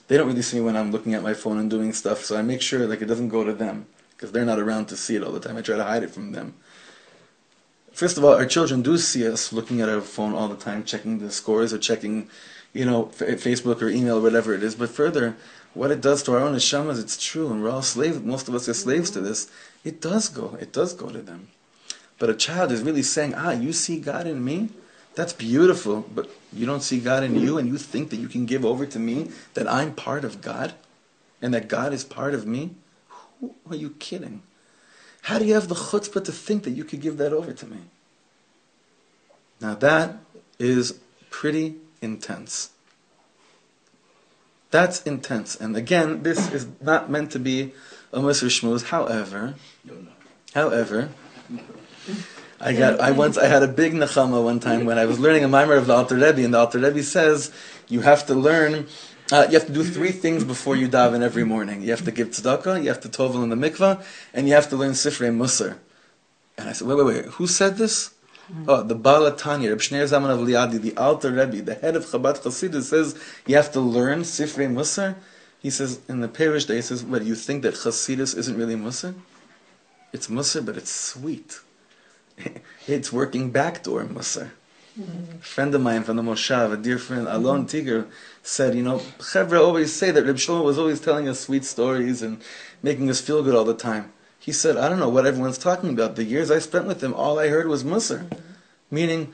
they don't really see me when I'm looking at my phone and doing stuff, so I make sure it doesn't go to them, because they're not around to see it all the time. I try to hide it from them. First of all, our children do see us looking at our phone all the time, checking the scores or checking, Facebook or email or whatever it is. But further, what it does to our own neshamas, it's true, and we're all slaves. Most of us are slaves to this. It does go to them. But a child is really saying, you see God in me? That's beautiful, but you don't see God in you, and you think that you can give over to me, that I'm part of God, and that God is part of me? Who are you kidding? How do you have the chutzpah to think that you could give that over to me? Now that is pretty intense. That's intense. And again, this is not meant to be a Musar Shmuz. However, I had a big nechama one time when I was learning a mimer of the Alter Rebbe, and the Alter Rebbe says you have to learn, you have to do 3 things before you daven every morning. You have to give tzedakah, you have to tovel in the mikvah, and you have to learn Sifrei Musar. And I said, wait, who said this? Oh, the Baal Tanya, Reb Shneir Zalman of Liadi, the Alter Rebbe, the head of Chabad Chasidus, says you have to learn Sifrei Musar. He says, in the Perish Day, he says, what, you think that Chasidus isn't really Musar? It's Musar, but it's sweet. It's working backdoor Musar. A friend of mine from the Moshav, a dear friend, Alon Tiger, said, Chevra always say that Reb Shlomo was always telling us sweet stories and making us feel good all the time. He said, I don't know what everyone's talking about. The years I spent with him, all I heard was Musar. Meaning,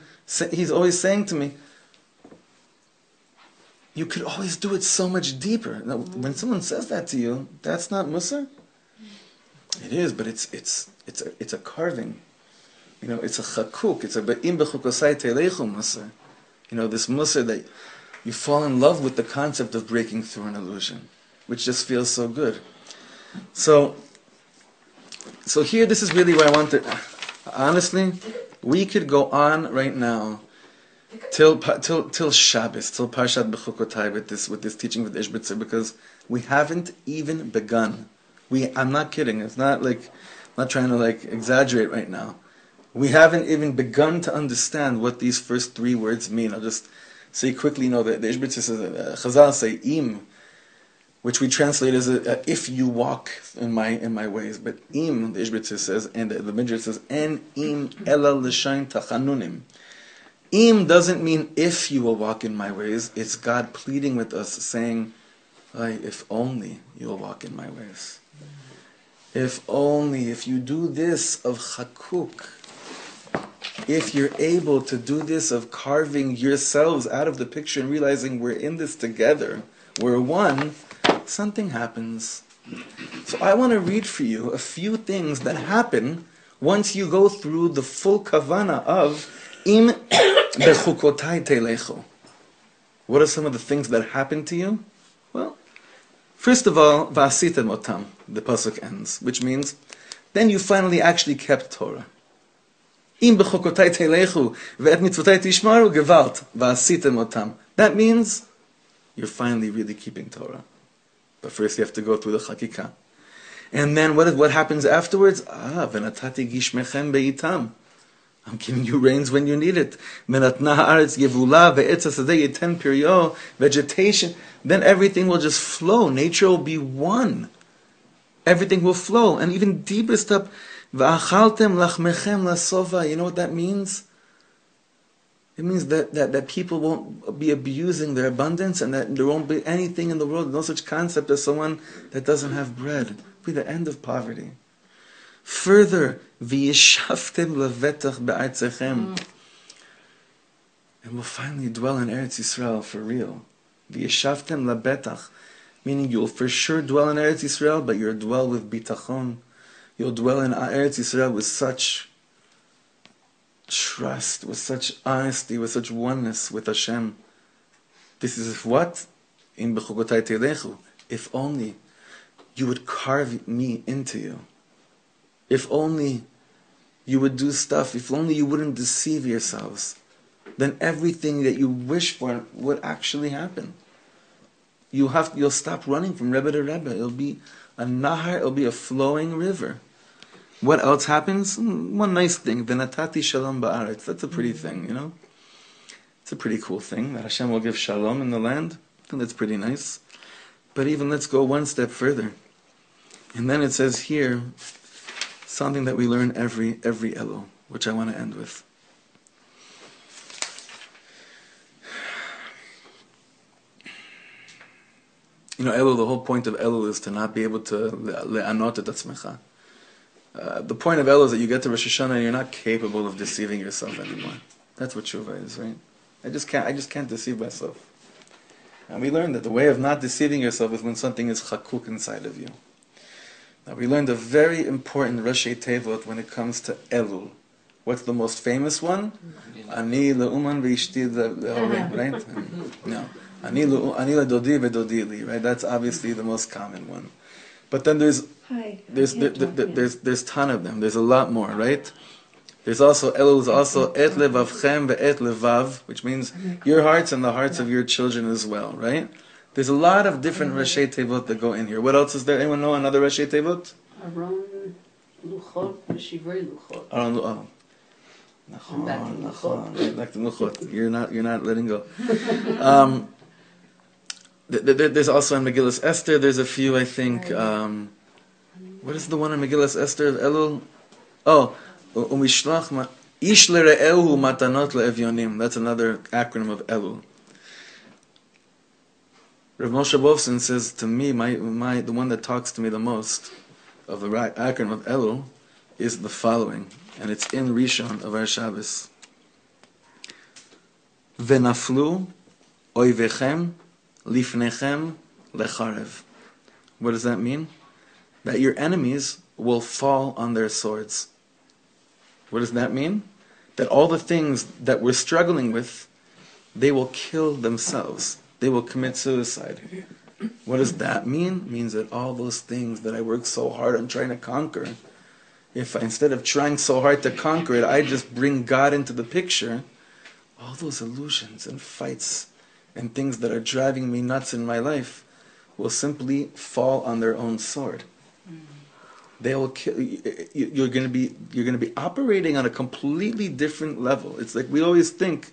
he's always saying to me, you could always do it so much deeper. Now, when someone says that to you, that's not Musar? It is, but it's a carving. It's a chakuk. It's a be'im bechukosai teilechu Musar. This Musar that you fall in love with the concept of breaking through an illusion, which just feels so good. So here, this is really where I want to. Honestly, we could go on right now till Shabbos, till Parshat Bechukatai with this teaching with Ishbitzer, because we haven't even begun. I'm not kidding. It's not like I'm not trying to exaggerate right now. We haven't even begun to understand what these first 3 words mean. I'll just say quickly. The Ishbitzer says, Chazal say im, which we translate as if you walk in my ways. But im, the Ishbitzer says, and the Midrash says, en im ela l'shain tachanunim. Im doesn't mean if you will walk in my ways. It's God pleading with us, saying, if only you will walk in my ways. If only, if you do this of chakuk, if you're able to do this of carving yourselves out of the picture and realizing we're in this together, we're one, something happens. So I want to read for you a few things that happen once you go through the full kavana of im bechukotai teilechu. What are some of the things that happen to you? Well, first of all, va'asitem otam, the pasuk ends, which means then you finally actually kept Torah. Im bechukotai teilechu ve'et mitzvotai tishmaru gewalt va'asitem otam. That means you're finally really keeping Torah. But first you have to go through the chakikah. And then what happens afterwards? V'natati gishmechem be'itam. I'm giving you rains when you need it. Menatna haaretz yevula ve'etz hasadeh yiten piryo, vegetation. Then everything will just flow. Nature will be one. Everything will flow. And even deeper stuff, v'achaltem lachmechem lasova. You know what that means? It means that people won't be abusing their abundance, and that there won't be anything in the world, no such concept as someone that doesn't have bread. It'll be the end of poverty. Further, v'yishaftem levetach be'artzechem. And we'll finally dwell in Eretz Yisrael for real. V'yishaftem lebetach, meaning you'll for sure dwell in Eretz Yisrael, but you'll dwell with bitachon. You'll dwell in Eretz Yisrael with such trust, with such honesty, with such oneness with Hashem. This is what? In Bechukatai Teilechu. If only you would carve me into you. If only you would do stuff, if only you wouldn't deceive yourselves, then everything that you wish for would actually happen. You'll stop running from Rebbe to Rebbe. It'll be a nahar, it'll be a flowing river. What else happens? One nice thing, v'natati shalom ba'aretz. That's a pretty thing, It's a pretty cool thing, that Hashem will give shalom in the land. I think that's pretty nice. But even let's go one step further. And then it says here, something that we learn every Elul, which I want to end with. Elul, the whole point of Elul is to not be able to le'anot et atzmecha. The point of Elul is that you get to Rosh Hashanah and you're not capable of deceiving yourself anymore. That's what tshuva is, right? I just can't deceive myself. And we learned that the way of not deceiving yourself is when something is chakuk inside of you. Now we learned a very important Rashi Tevot when it comes to Elul. What's the most famous one? Ani le'uman v'ishti le'horim, right? No. Ani le'dodi v'dodi li, right? That's obviously the most common one. But then there's ton of them. There's a lot more, right? There's also Elul is also et levavchem ve'et levav, which means your hearts and the hearts of your children as well, right? There's a lot of different Rashi Tevot that go in here. What else is there? Anyone know another Rashi Tevot? Aron luchot v'shivrei luchot. Oh. Back to luchot. You're not letting go. There's also in Megillas Esther. There's a few, I think. What is the one in Megillas Esther of Elul? Oh, umishlach ish lere'ehu matanot le'evyonim. That's another acronym of Elul. Rav Moshe Bovson says to me, the one that talks to me the most of the acronym of Elul is the following, and it's in Rishon of our Shabbos. Venaflu oivechem lifnechem lecharev. What does that mean? That your enemies will fall on their swords. What does that mean? That all the things that we're struggling with, they will kill themselves. They will commit suicide. What does that mean? It means that all those things that I work so hard on trying to conquer, if instead of trying so hard to conquer it, I just bring God into the picture, all those illusions and fights and things that are driving me nuts in my life will simply fall on their own sword. They will kill. You're going to be operating on a completely different level. It's like we always think,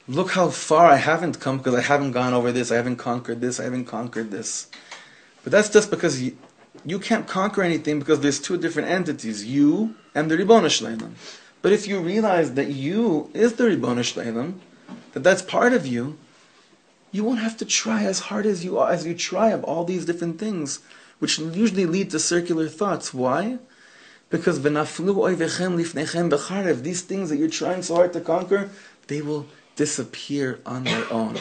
look how far I haven't come because I haven't gone over this, I haven't conquered this, I haven't conquered this. But that's just because you can't conquer anything because there's two different entities, you and the Ribbono Shel Olam. But if you realize that you is the Ribbono Shel Olam, that's part of you, you won't have to try as hard as you try of all these different things, which usually lead to circular thoughts. Why? Because v'naflu oivechem lifnechem becharev, these things that you're trying so hard to conquer, they will disappear on their own.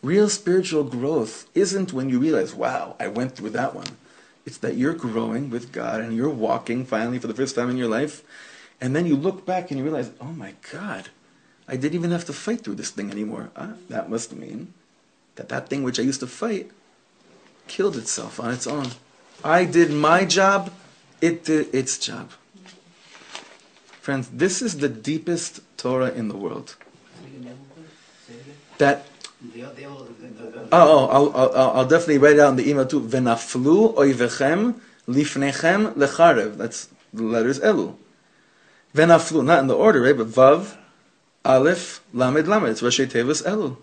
Real spiritual growth isn't when you realize, wow, I went through that one. It's that you're growing with God and you're walking finally for the first time in your life, and then you look back and you realize, oh my God, I didn't even have to fight through this thing anymore. That must mean that thing which I used to fight killed itself on its own. I did my job, it did its job. Friends, this is the deepest Torah in the world. That I'll definitely write it out in the email too. Venaflu oivechem lifnechem lecharev. That's the letters Elul. Venaflu, not in the order, right? But Vav, Aleph, Lamed, Lamed. It's Rashi Tevos Elul.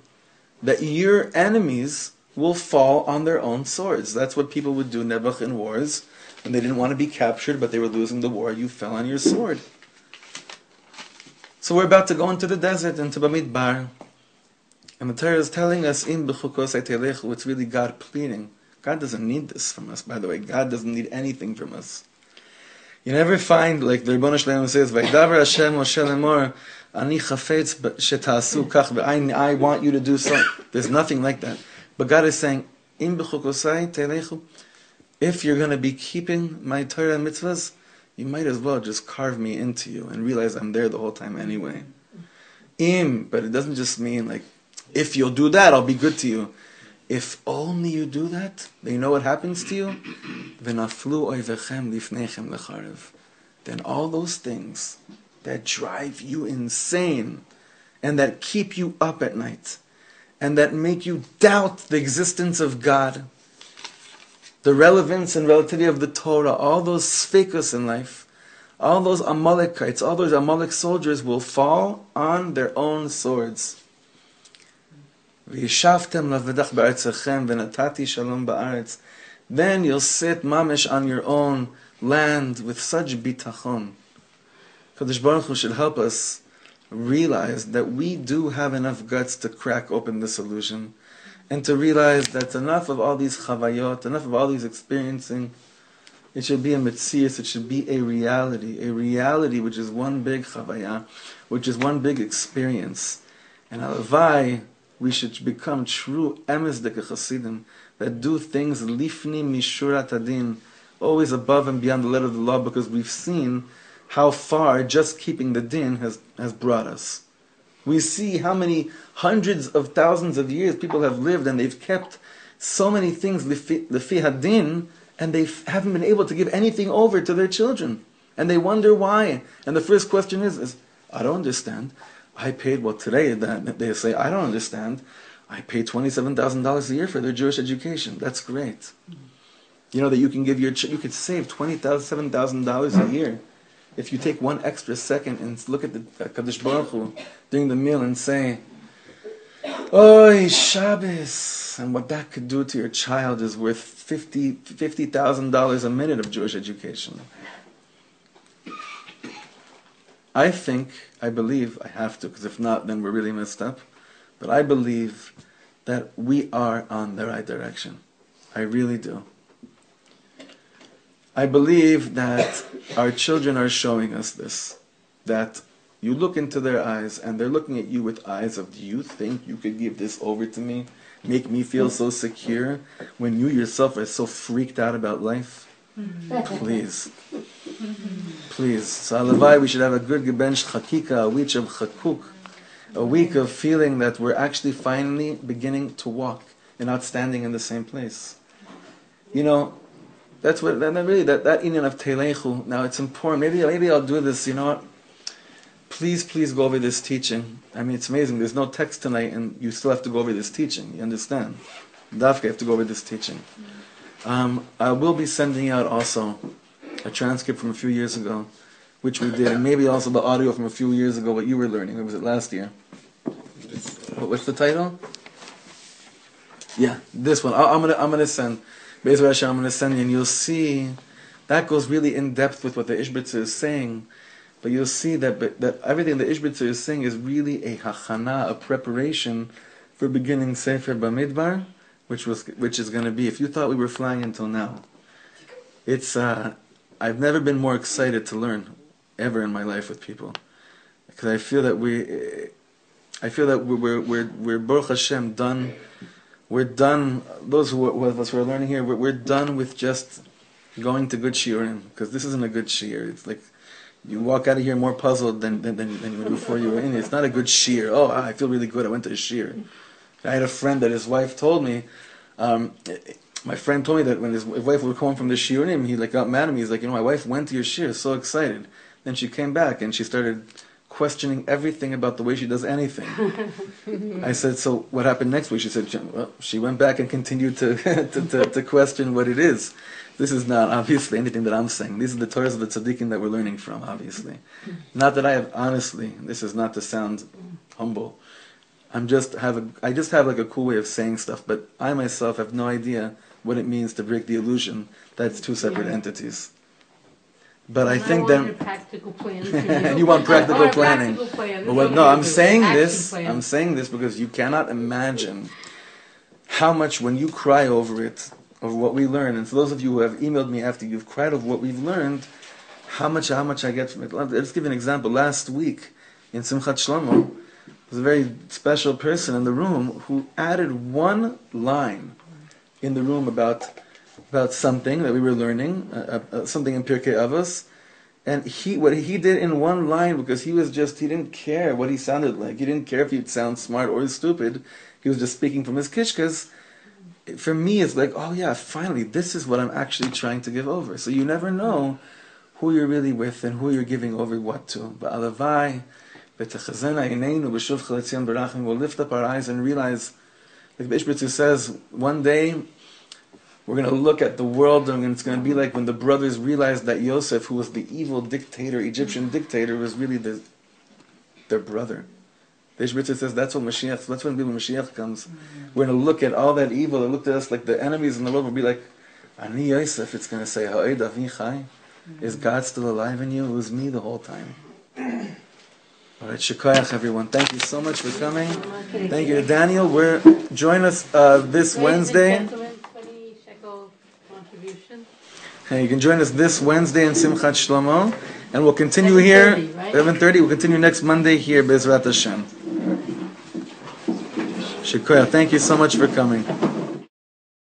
That your enemies will fall on their own swords. That's what people would do Nebuch in wars. When they didn't want to be captured, but they were losing the war, you fell on your sword. So we're about to go into the desert, into Bamidbar. And the Torah is telling us, in Bechukatai Rabbi, it's really God pleading. God doesn't need this from us, by the way. God doesn't need anything from us. You never find, like the Ribbono Shel Olam says, Vaydavar Hashem Moshe lemor, Ani chafetz sheta'asu kach, I want you to do so. There's nothing like that. But God is saying, in Bechukatai Rabbi, if you're going to be keeping my Torah and mitzvahs, you might as well just carve me into you and realize I'm there the whole time anyway. But it doesn't just mean like, if you'll do that, I'll be good to you. If only you do that, then you know what happens to you? V'naflu oivechem lifnechem lecharev. Then all those things that drive you insane and that keep you up at night and that make you doubt the existence of God, the relevance and relativity of the Torah, all those sfekos in life, all those Amalekites, all those Amalek soldiers will fall on their own swords. V'yishavtem lavedach ba'aretzachem v'natati shalom ba'aretz. Then you'll sit mamish on your own land with such bitachon. Kadosh Baruch Hu should help us realize that we do have enough guts to crack open this illusion, and to realize that's enough of all these chavayot, enough of all these experiencing. It should be a metzius, it should be a reality which is one big chavaya, which is one big experience. And alavai, we should become true emes deke chasidim, that do things lifni mishurat adin, always above and beyond the letter of the law, because we've seen how far just keeping the din has brought us. We see how many hundreds of thousands of years people have lived and they've kept so many things lefi hadin, and they haven't been able to give anything over to their children. And they wonder why. And the first question is I don't understand. I paid, well today they say, I don't understand. I paid $27,000 a year for their Jewish education. That's great. You know that you can give you could save $27,000 a year if you take one extra second and look at the Kadosh Baruch Hu during the meal and say, Oy, Shabbos, and what that could do to your child is worth $50,000 a minute of Jewish education. I believe, I have to, because if not, then we're really messed up. But I believe that we are on the right direction. I really do. I believe that our children are showing us this. That you look into their eyes, and they're looking at you with eyes of, do you think you could give this over to me? Make me feel so secure when you yourself are so freaked out about life? Please. Please. So Alavai, we should have a good gebench chakika, a week of chakuk, a week of feeling that we're actually finally beginning to walk and not standing in the same place. You know, that's what, that inyan of telechu. Now it's important. Maybe I'll do this. You know what? Please go over this teaching. I mean, it's amazing. There's no text tonight, and you still have to go over this teaching. You understand? Dafka, you have to go over this teaching. I will be sending out also a transcript from a few years ago, which we did, and maybe also the audio from a few years ago, what you were learning. What was it, last year? What's the title? Yeah, this one. I'm gonna send. Be'ezer Hashem, I'm gonna send you, and you'll see that goes really in depth with what the Ishbitzer is saying. But you'll see that everything the Ishbitzer is saying is really a hachana, a preparation for beginning Sefer Bamidbar, which is going to be. If you thought we were flying until now, it's. I've never been more excited to learn ever in my life with people, because I feel that we're Baruch Hashem done. We're done. Those of us who are learning here, we're done with just going to good shiurim, because this isn't a good shiur. It's like you walk out of here more puzzled than before you were in. It's not a good shiur. Oh, I feel really good. I went to a shiur. I had a friend that his wife told me. My friend told me that when his wife would come home from the shiurim, he got mad at me. He's like, my wife went to your shiur, so excited. Then she came back and she started questioning everything about the way she does anything. I said, so what happened next week? She said, well, she went back and continued to question what it is. This is not obviously anything that I'm saying. These are the Torahs of the tzaddikim that we're learning from, obviously. Not that I have, honestly, this is not to sound humble. I just have a cool way of saying stuff, but I myself have no idea what it means to break the illusion that it's two separate entities. But I think that a practical plan for you. you want practical planning. I'm saying this. Action plan. I'm saying this because you cannot imagine how much when you cry over it, of what we learn. And for those of you who have emailed me after you've cried over what we've learned, how much I get from it. Let's give you an example. Last week in Simchat Shlomo, there was a very special person in the room who added one line in the room about something that we were learning, something in Pirkei Avos, and what he did in one line, because he didn't care what he sounded like. He didn't care if he'd sound smart or stupid. He was just speaking from his kishkas. For me, it's like, oh yeah, finally, this is what I'm actually trying to give over. So you never know who you're really with and who you're giving over what to. But alavai, we'll lift up our eyes and realize, like Bishbitzer says, one day we're going to look at the world and it's going to be like when the brothers realized that Yosef, who was the evil dictator, Egyptian dictator, was really their brother. The Ishbitzer says that's when Mashiach comes. We're going to look at all that evil that looked at us like the enemies in the world. We'll be like, Ani Yosef, it's going to say, Ha'ed Avi Chai. Is God still alive in you? It was me the whole time. All right, shikoyach everyone. Thank you so much for coming. Thank you to Daniel. Join us this Wednesday. Ladies and gentlemen, 20 shekel contribution. You can join us this Wednesday in Simchat Shlomo, and we'll continue here 11:30, right? 11:30. We'll continue next Monday here, Bezrat Hashem. Shikoyach, thank you so much for coming.